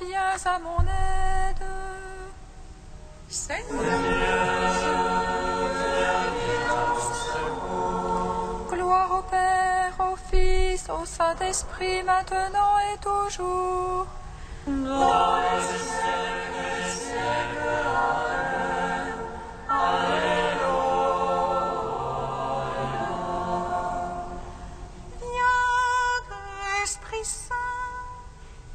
viens à mon aide. Seigneur, gloire au Père, au Fils, au Saint-Esprit, maintenant et toujours. Dans les siècles des siècles. Amen. Alléluia. Viens, Esprit Saint,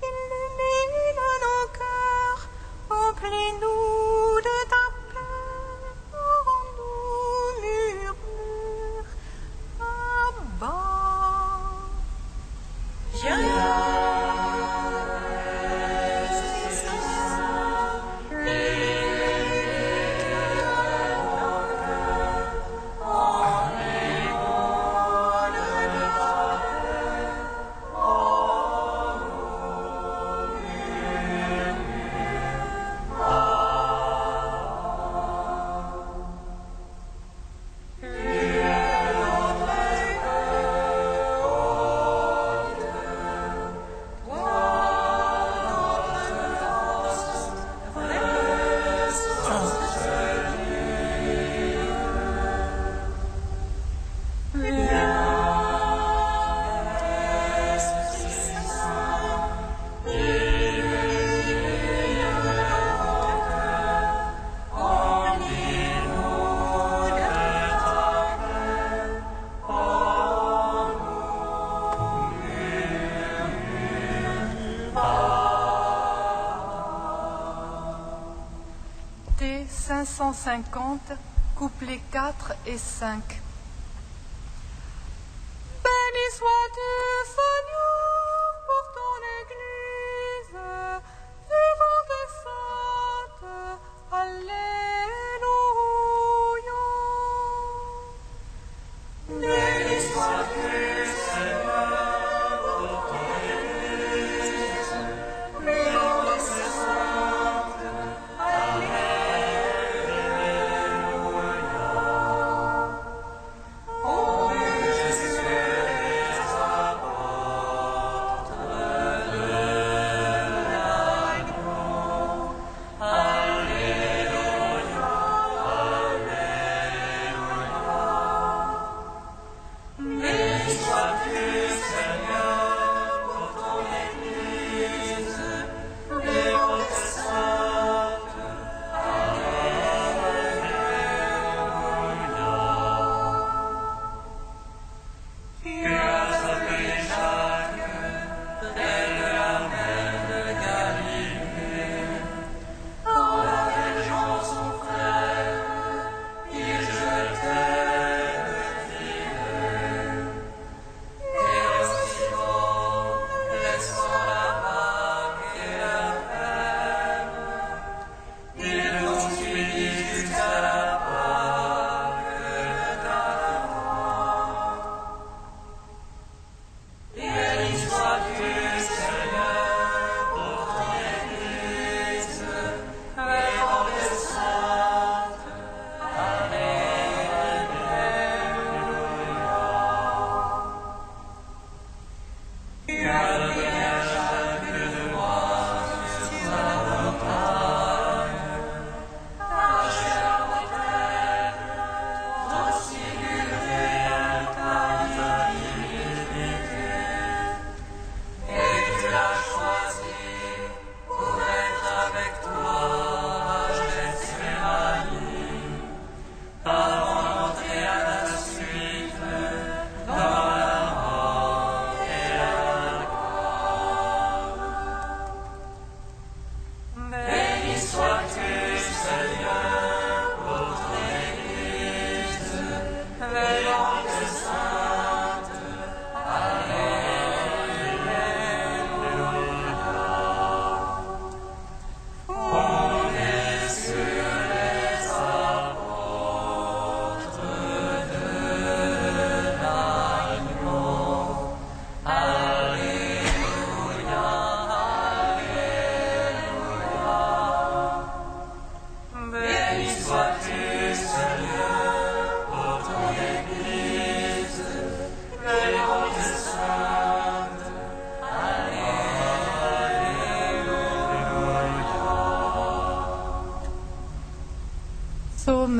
illumine nos cœurs, remplis-nous de ta paix, rends-nous murmures. Abba. Viens. T 550, couplets 4 et 5. Béni sois-tu, Seigneur, pour ton Église, vivante et sainte. Alléluia. Béni sois-tu, Seigneur, pour ton Église, vivante et sainte. Alléluia.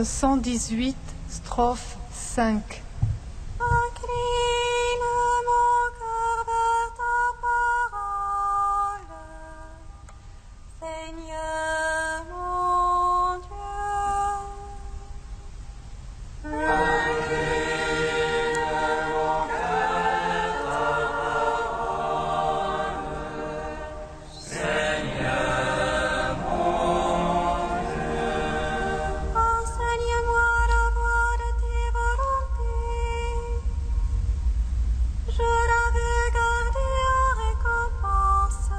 Psaume 118, strophe 5. Incline mon cœur vers ta parole, Seigneur mon Dieu. Enseigne-moi la voie de tes volontés. Je la veux garder en récompense.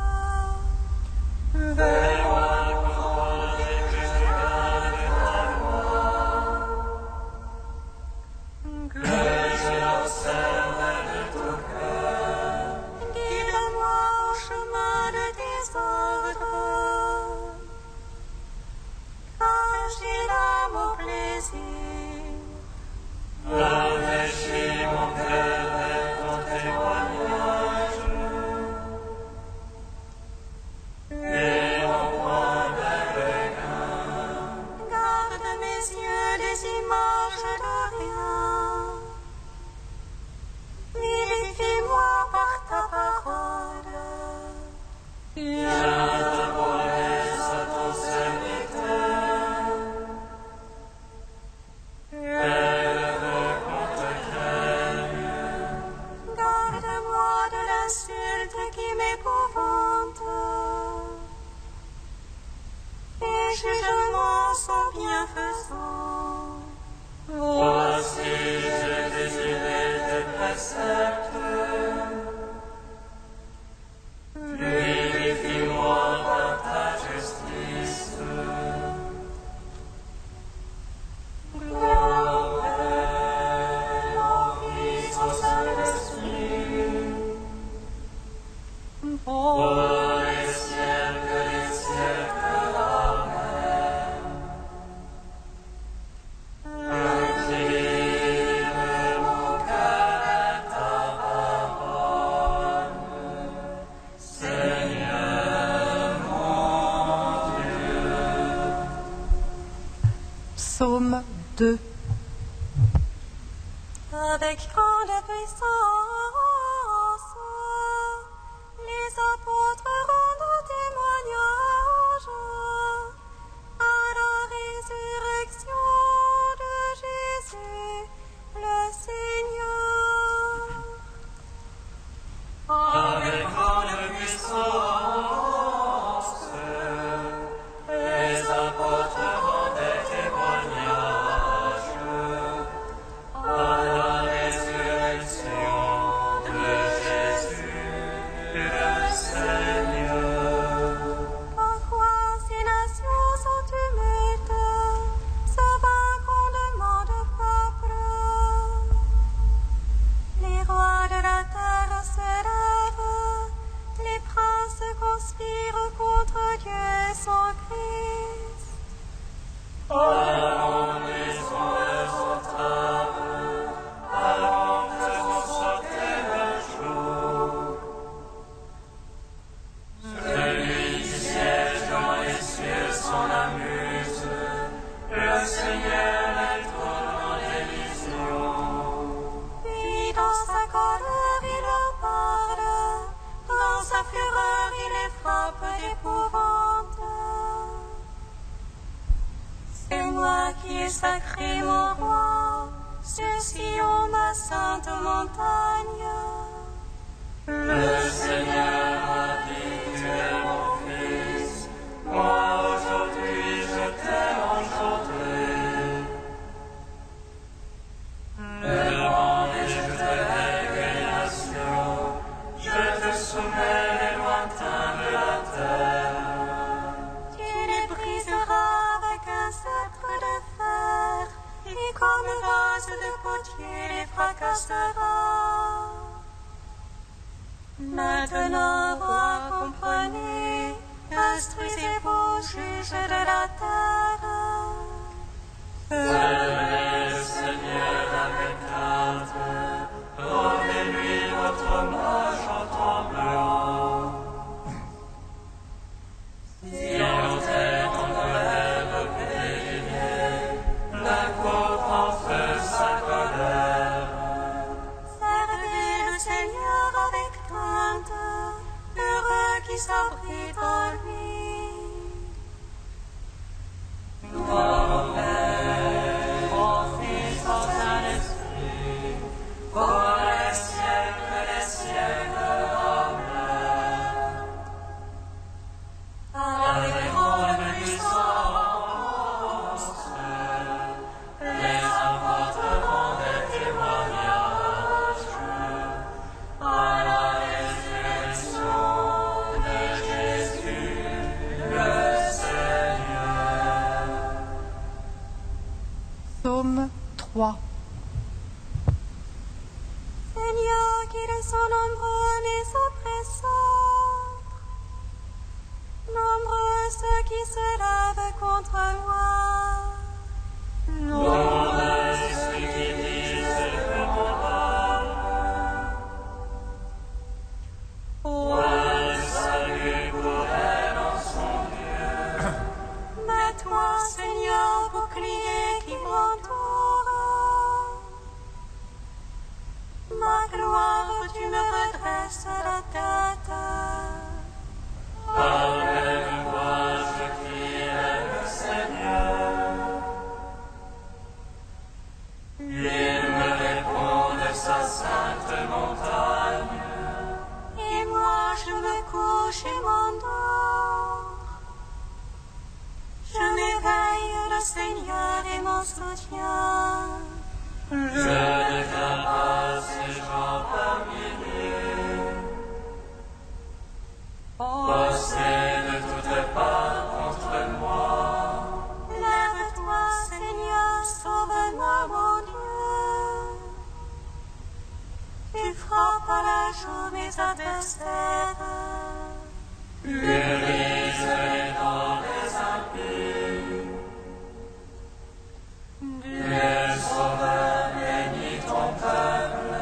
Guide-moi au chemin de tes ordres, car j'ai là mon plaisir. Garde mes yeux des images de rien. Vérifie-moi par ta parole. Garde-moi de l'insulte qui m'épouvante. Tes jugements sont bienfaisants. Voici, j'ai désiré tes préceptes. Purifie-moi par ta justice. Gloire au Fils, au Saint-Esprit, pour les siècles des siècles. Amen. Incline mon cœur vers ta parole, Seigneur mon Dieu. Psaume 2. Avec grande puissance, les apôtres rendent témoignage à la résurrection de Jésus, le Seigneur. Avec grande puissance, les apôtres rendaient témoignage à la résurrection de Jésus, le Seigneur. Pourquoi ces nations sont tumultes, ce vain grondement de peuple? Les rois de la terre se lèvent, les princes conspirent contre Dieu et son Christ. Allons, brisons leurs entraves, allons, faisons sauter leurs joues. Celui qui siège dans les cieux s'en amuse, le Seigneur les trône en dérision. Puis dans sa colère il leur parle, dans sa fureur il les frappe d'épouvante. C'est moi qui ai sacré mon roi, sur Sion ma sainte montagne. Le Seigneur m'a dit, tu es mon fils, moi aujourd'hui je t'ai engendré. Devant et je te lègue les nations, je te soumets les lointains de la terre. Tu les briseras avec un sceptre de fer, et comme vase de potier les fracasseras. Maintenant, voi comprenez, instruisez-vous, juges de la terre. Servez le Seigneur avec crainte, rendez-lui votre hommage en tremblant. Si en terre on me lève périllé, la qui s'abritent en lui. Gloire au Père, au Fils, au Saint-Esprit, pour les siècles des siècles. Amen. Avec grande puissance, les apôtres rendaient témoignage à la résurrection de Jésus, le Seigneur. Psaume 3. Seigneur, qu'ils sont nombreux mes oppresseurs, nombreux ceux qui se lèvent contre moi. Nombreux ceux qui disent que mon âme, point de salut pour elle en son Dieu. Mais toi, Seigneur, bouclier qui m'entoure, ma gloire, tu me redresses la tête. Par même voix, je crierai le Seigneur. Il me répond de sa sainte montagne. Et moi, je me couche et m'endors. Je m'éveille, le Seigneur est mon soutien. Je ne crains pas ces gens par milliers, postés de toutes parts contre moi. Lève-toi, Seigneur, sauve-moi, mon Dieu. Tu frappes à la joue mes adversaires. Pulvérise les dents des impies. Dieu sauveur, bénis ton peuple.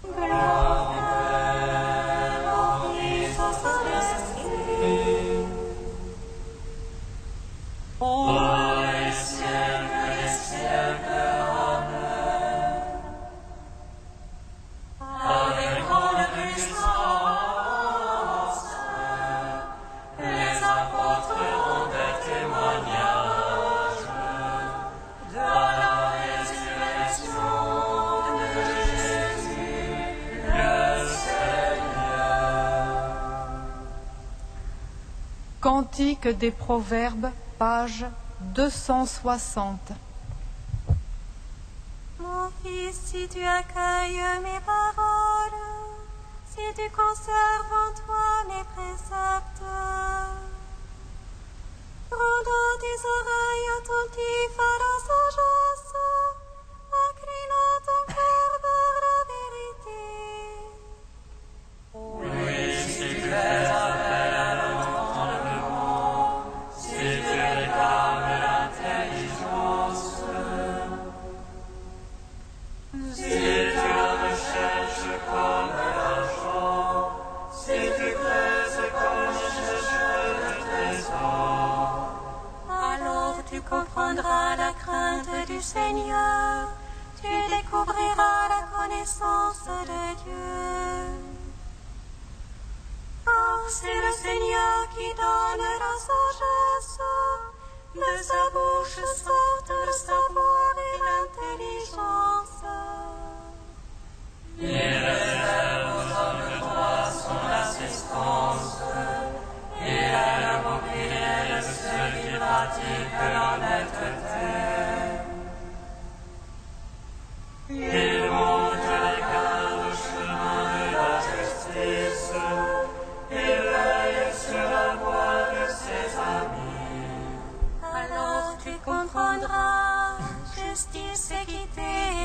Gloire au Père, au Fils, au Saint-Esprit. Pour les siècles des siècles. Amen. Avec grande puissance, les apôtres rendaient témoignage de la résurrection de Jésus, le Seigneur. Cantique des Proverbes, page 260. Mon fils, si tu accueilles mes paroles, si tu conserves en toi mes préceptes, rendant tes oreilles attentives à la sagesse, inclinant ton cœur vers la vérité. Oui, si tu fais appel à l'entendement, si tu réclames l'intelligence, si tu la recherches comme l'argent, si tu creuses comme cherche le trésor, Alors tu comprendras la crainte du Seigneur, tu découvriras la connaissance de Dieu. Car c'est le Seigneur qui donne la sagesse, de sa bouche sortent le savoir et l'intelligence. il réserve aux hommes droits son assistance, il est le bouclier de ceux qui pratiquent l'honnêteté. Il montre les gardes au chemin de la justice, il veille sur la voie de ses amis. Alors tu comprendras justice, équité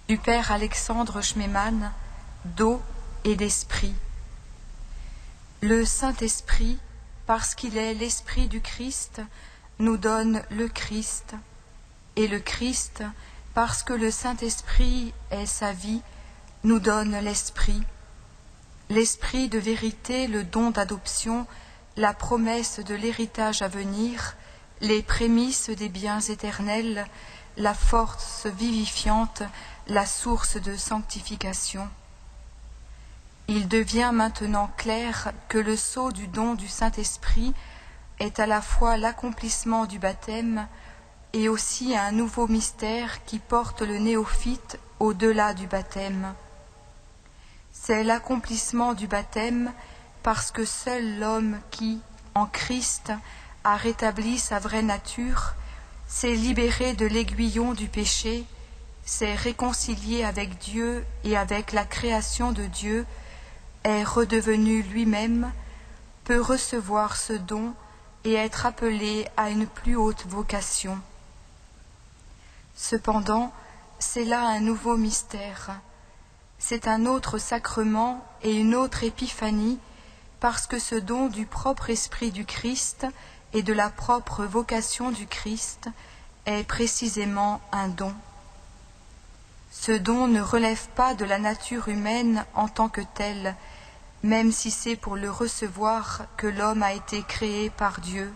du Père Alexandre Schmemann, d'eau et d'esprit. Le Saint-Esprit, parce qu'il est l'Esprit du Christ, nous donne le Christ, et le Christ, parce que le Saint-Esprit est sa vie, nous donne l'Esprit. L'Esprit de vérité, le don d'adoption, la promesse de l'héritage à venir, les prémices des biens éternels, la force vivifiante, la source de sanctification. Il devient maintenant clair que le sceau du don du Saint-Esprit est à la fois l'accomplissement du baptême et aussi un nouveau mystère qui porte le néophyte au-delà du baptême. C'est l'accomplissement du baptême parce que seul l'homme qui, en Christ, a rétabli sa vraie nature, s'est libéré de l'aiguillon du péché, s'est réconcilié avec Dieu et avec la création de Dieu, est redevenu lui-même, peut recevoir ce don et être appelé à une plus haute vocation. Cependant, c'est là un nouveau mystère. C'est un autre sacrement et une autre épiphanie, parce que ce don du propre esprit du Christ et de la propre vocation du Christ est précisément un don. Ce don ne relève pas de la nature humaine en tant que telle, même si c'est pour le recevoir que l'homme a été créé par Dieu.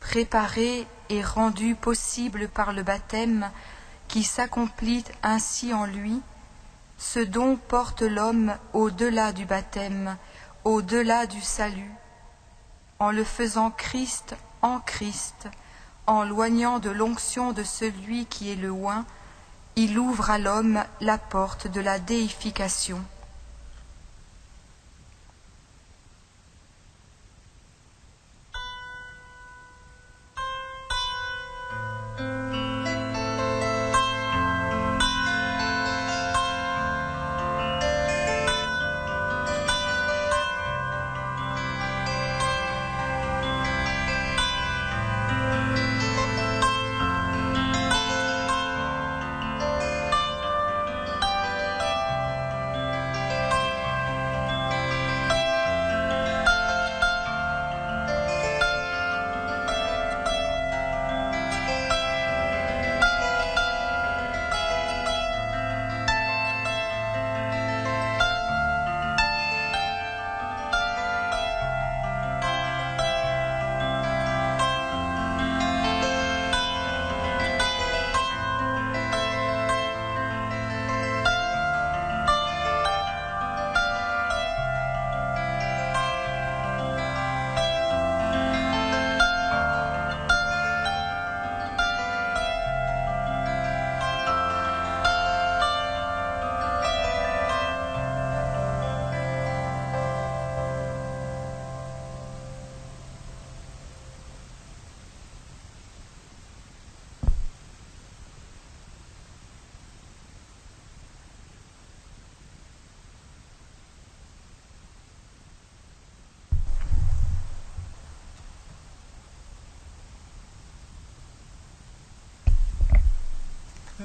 Préparé et rendu possible par le baptême qui s'accomplit ainsi en lui, ce don porte l'homme au-delà du baptême, au-delà du salut, en le faisant Christ en Christ, en loignant de l'onction de celui qui est le oint, il ouvre à l'homme la porte de la déification.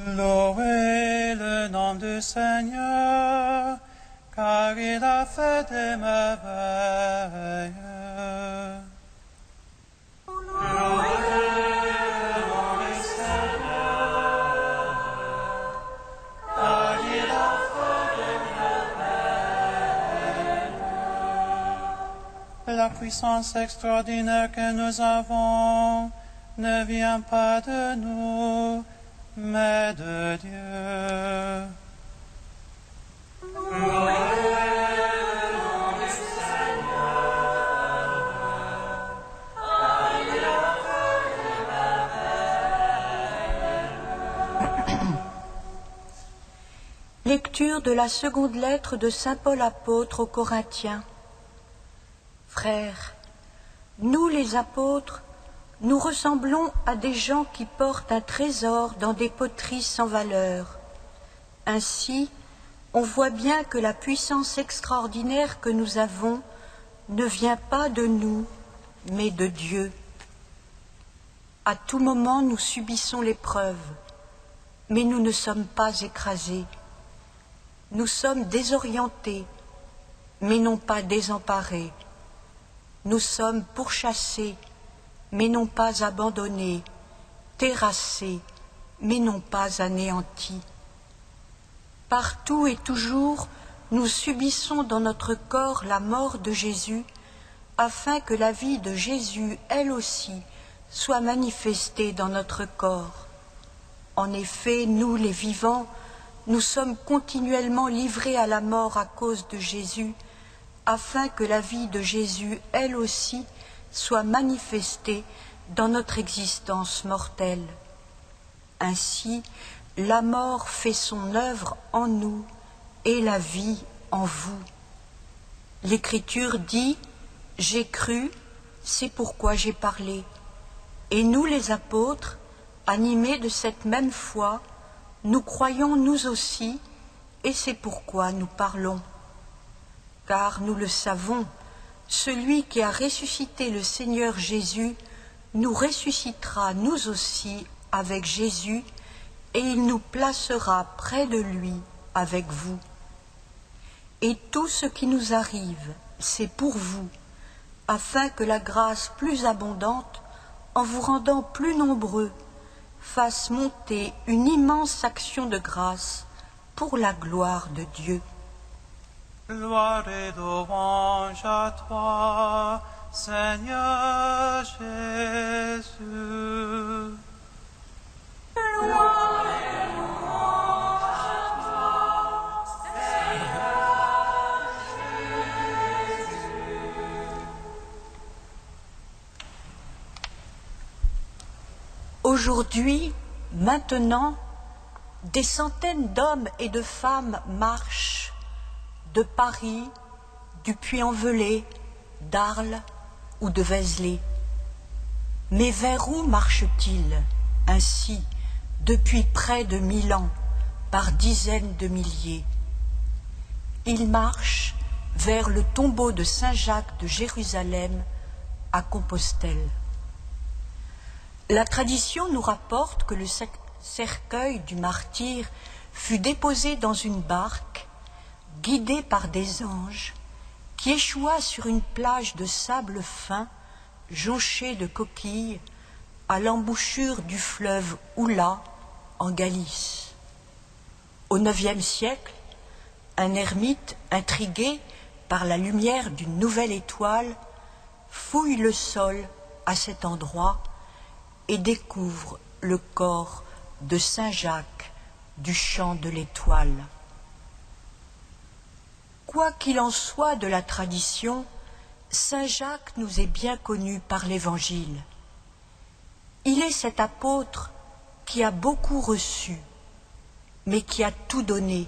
Louez le nom du Seigneur, car il a fait des merveilles. Louez le nom du Seigneur, car il a fait des merveilles. La puissance extraordinaire que nous avons ne vient pas de nous, mais de Dieu. Louez le nom du Seigneur, car il a fait des merveilles. Lecture de la seconde lettre de saint Paul apôtre aux Corinthiens. Frères, nous les apôtres, nous ressemblons à des gens qui portent un trésor dans des poteries sans valeur. Ainsi, on voit bien que la puissance extraordinaire que nous avons ne vient pas de nous, mais de Dieu. À tout moment, nous subissons l'épreuve. mais nous ne sommes pas écrasés. Nous sommes désorientés, mais non pas désemparés. Nous sommes pourchassés, mais non pas abandonnés, terrassés, mais non pas anéantis. Partout et toujours, nous subissons dans notre corps la mort de Jésus, afin que la vie de Jésus, elle aussi, soit manifestée dans notre corps. En effet, nous, les vivants, nous sommes continuellement livrés à la mort à cause de Jésus, afin que la vie de Jésus, elle aussi, soit manifestée dans notre existence mortelle. Ainsi, la mort fait son œuvre en nous et la vie en vous. L'Écriture dit « J'ai cru, c'est pourquoi j'ai parlé ». Et nous, les apôtres, animés de cette même foi, nous croyons nous aussi, et c'est pourquoi nous parlons. Car nous le savons, celui qui a ressuscité le Seigneur Jésus nous ressuscitera nous aussi avec Jésus, et il nous placera près de lui avec vous. Et tout ce qui nous arrive, c'est pour vous, afin que la grâce plus abondante, en vous rendant plus nombreux, fasse monter une immense action de grâce pour la gloire de Dieu. Gloire et louange à toi, Seigneur Jésus. Gloire et louange à toi, Seigneur Jésus. Aujourd'hui, maintenant, des centaines d'hommes et de femmes marchent de Paris, du Puy-en-Velay, d'Arles ou de Vézelay. Mais vers où marchent-ils ainsi depuis près de 1000 ans, par dizaines de milliers? Ils marchent vers le tombeau de Saint Jacques de Jérusalem à Compostelle. La tradition nous rapporte que le cercueil du martyr fut déposé dans une barque, guidé par des anges, qui échoua sur une plage de sable fin, jonchée de coquilles, à l'embouchure du fleuve Oula, en Galice. Au IXe siècle, un ermite, intrigué par la lumière d'une nouvelle étoile, fouille le sol à cet endroit et découvre le corps de Saint Jacques du chant de l'Étoile. Quoi qu'il en soit de la tradition, Saint Jacques nous est bien connu par l'Évangile. Il est cet apôtre qui a beaucoup reçu, mais qui a tout donné,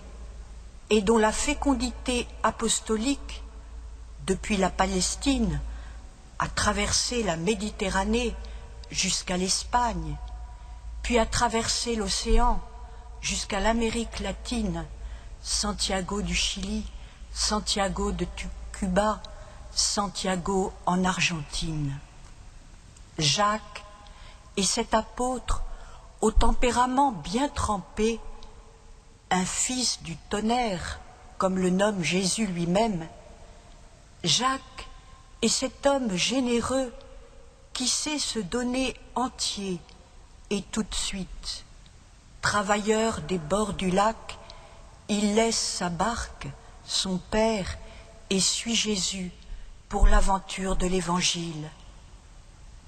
et dont la fécondité apostolique, depuis la Palestine, a traversé la Méditerranée jusqu'à l'Espagne, puis a traversé l'océan jusqu'à l'Amérique latine, Santiago du Chili, Santiago de Cuba, Santiago en Argentine. Jacques est cet apôtre au tempérament bien trempé, un fils du tonnerre, comme le nomme Jésus lui-même. Jacques est cet homme généreux qui sait se donner entier et tout de suite. Travailleur des bords du lac, il laisse sa barque, son père, et suit Jésus pour l'aventure de l'Évangile.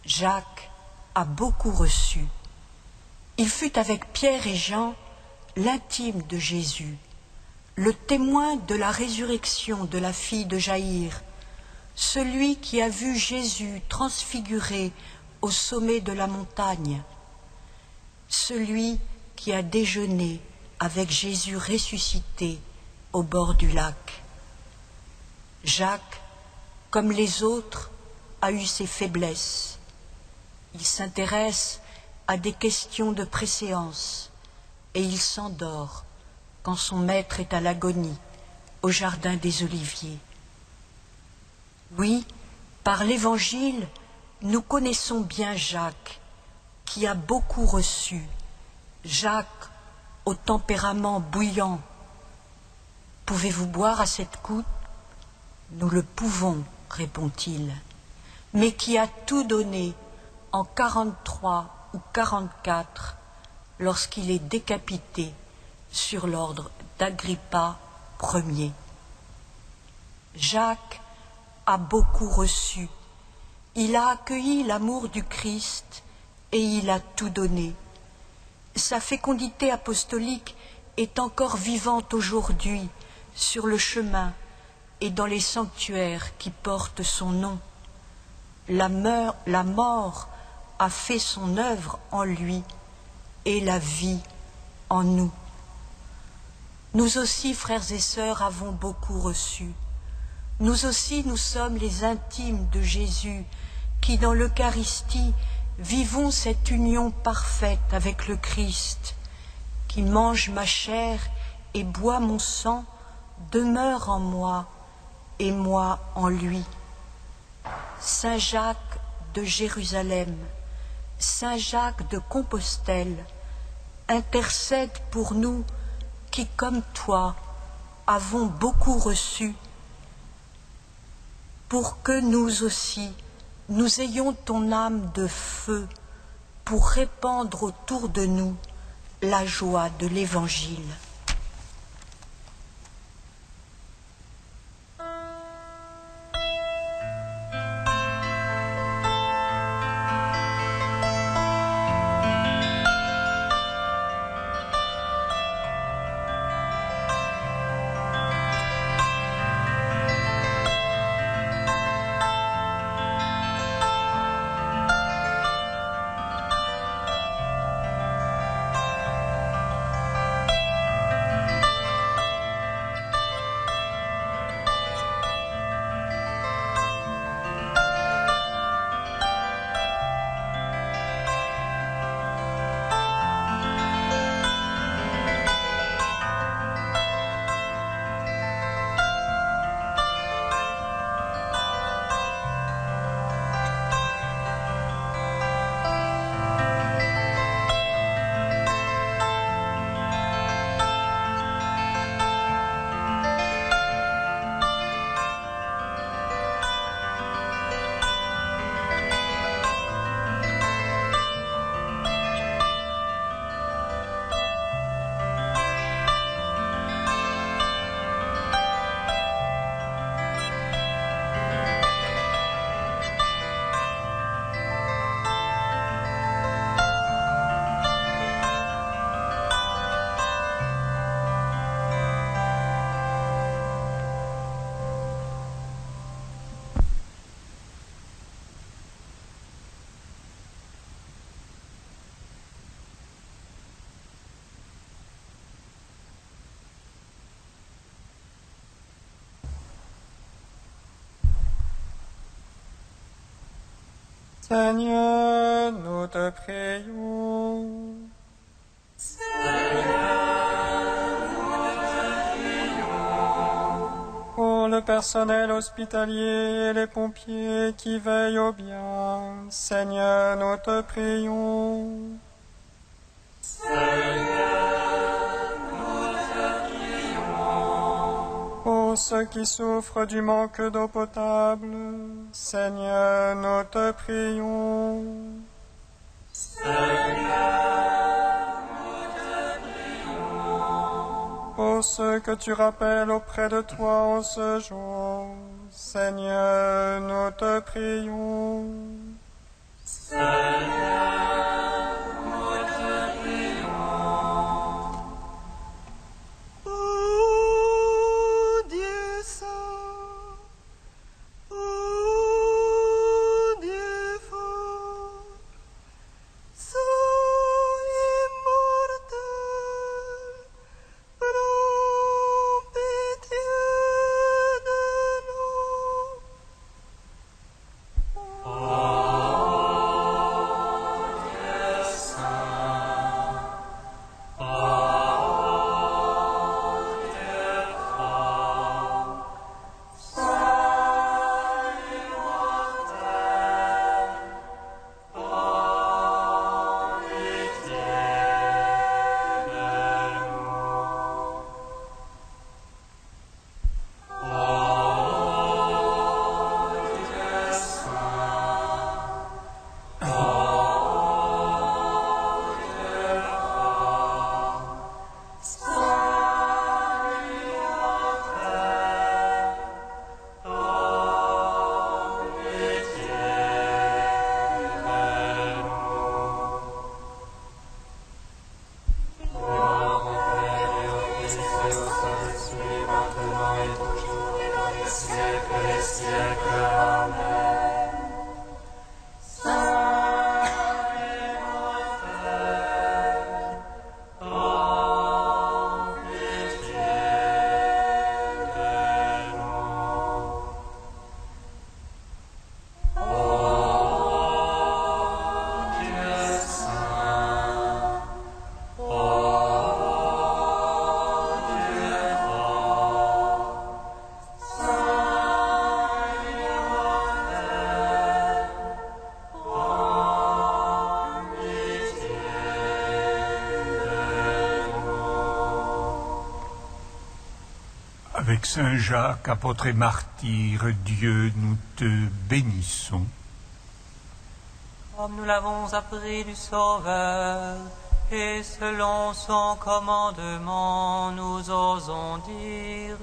Jacques a beaucoup reçu. Il fut avec Pierre et Jean l'intime de Jésus, le témoin de la résurrection de la fille de Jaïr, celui qui a vu Jésus transfiguré au sommet de la montagne, celui qui a déjeuné avec Jésus ressuscité au bord du lac. Jacques, comme les autres, a eu ses faiblesses. Il s'intéresse à des questions de préséance et il s'endort quand son maître est à l'agonie au jardin des Oliviers. Oui, par l'Évangile, nous connaissons bien Jacques, qui a beaucoup reçu, Jacques au tempérament bouillant. Pouvez-vous boire à cette coupe? Nous le pouvons, répond-il, mais qui a tout donné en 43 ou 44 lorsqu'il est décapité sur l'ordre d'Agrippa Ier. Jacques a beaucoup reçu. Il a accueilli l'amour du Christ et il a tout donné. Sa fécondité apostolique est encore vivante aujourd'hui sur le chemin et dans les sanctuaires qui portent son nom. La mort a fait son œuvre en lui et la vie en nous. Nous aussi, frères et sœurs, avons beaucoup reçu. Nous aussi, nous sommes les intimes de Jésus qui, dans l'Eucharistie, vivons cette union parfaite avec le Christ, qui mange ma chair et boit mon sang, demeure en moi et moi en lui. Saint Jacques de Jérusalem, Saint Jacques de Compostelle, intercède pour nous qui, comme toi, avons beaucoup reçu, pour que nous aussi, nous ayons ton âme de feu pour répandre autour de nous la joie de l'Évangile. Seigneur, nous te prions. Pour le personnel hospitalier et les pompiers qui veillent au bien, Seigneur, nous te prions. Pour ceux qui souffrent du manque d'eau potable, Seigneur, nous te prions. Pour ceux que tu rappelles auprès de toi en ce jour, Seigneur, nous te prions. siècles des siècles. Amen. Saint et mortel, ô pitié de nous. Ô Dieu saint, ô Dieu fort, saint et immortel, ô pitié de nous. Avec Saint Jacques, apôtre et martyr, Dieu, nous te bénissons. Comme nous l'avons appris du Sauveur, et selon son commandement, nous osons dire.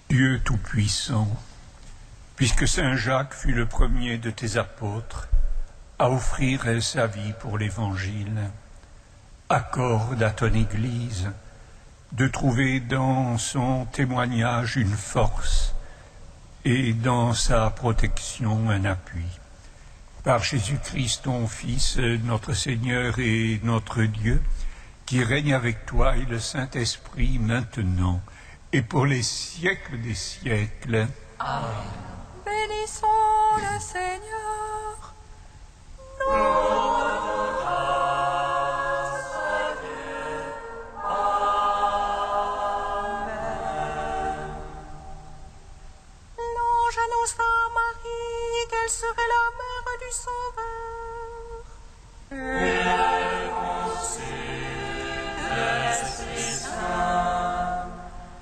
Dieu Tout-Puissant, puisque Saint Jacques fut le premier de tes apôtres à offrir sa vie pour l'Évangile, accorde à ton Église de trouver dans son témoignage une force et dans sa protection un appui. Par Jésus-Christ, ton Fils, notre Seigneur et notre Dieu, qui règne avec toi et le Saint-Esprit maintenant et pour les siècles des siècles. Amen. Bénissons le Seigneur. L'ange annonce à Marie qu'elle serait la mère du Sauveur. Et elle conçut l'Esprit Saint.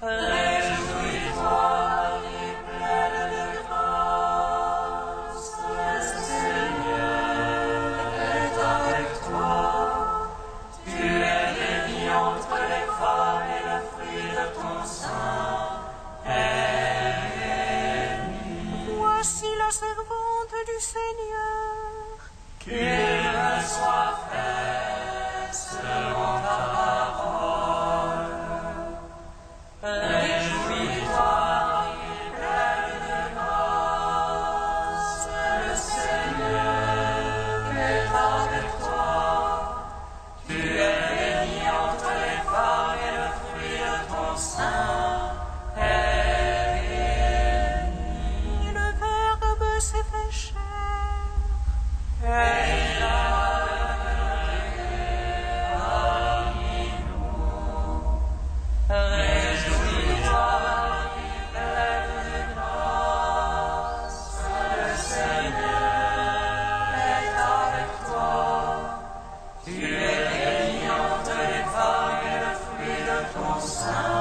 Réjouis-toi, Marie, pleine de grâce. Le Seigneur est avec toi. Tu es bénie entre les femmes et le fruit de ton sein est béni. Voici la servante du Seigneur. Qu'il me soit fait selon ta parole. Réjouis-toi, Marie, pleine de grâce. Le Seigneur est avec toi. Tu es bénie entre les femmes et le fruit de ton sein est béni. Et le Verbe s'est fait chair. Et il a parmi nous. Réjouis-toi, Marie, pleine de grâce. Le Seigneur est avec toi. Tu es bénie entre les femmes et le fruit de ton sein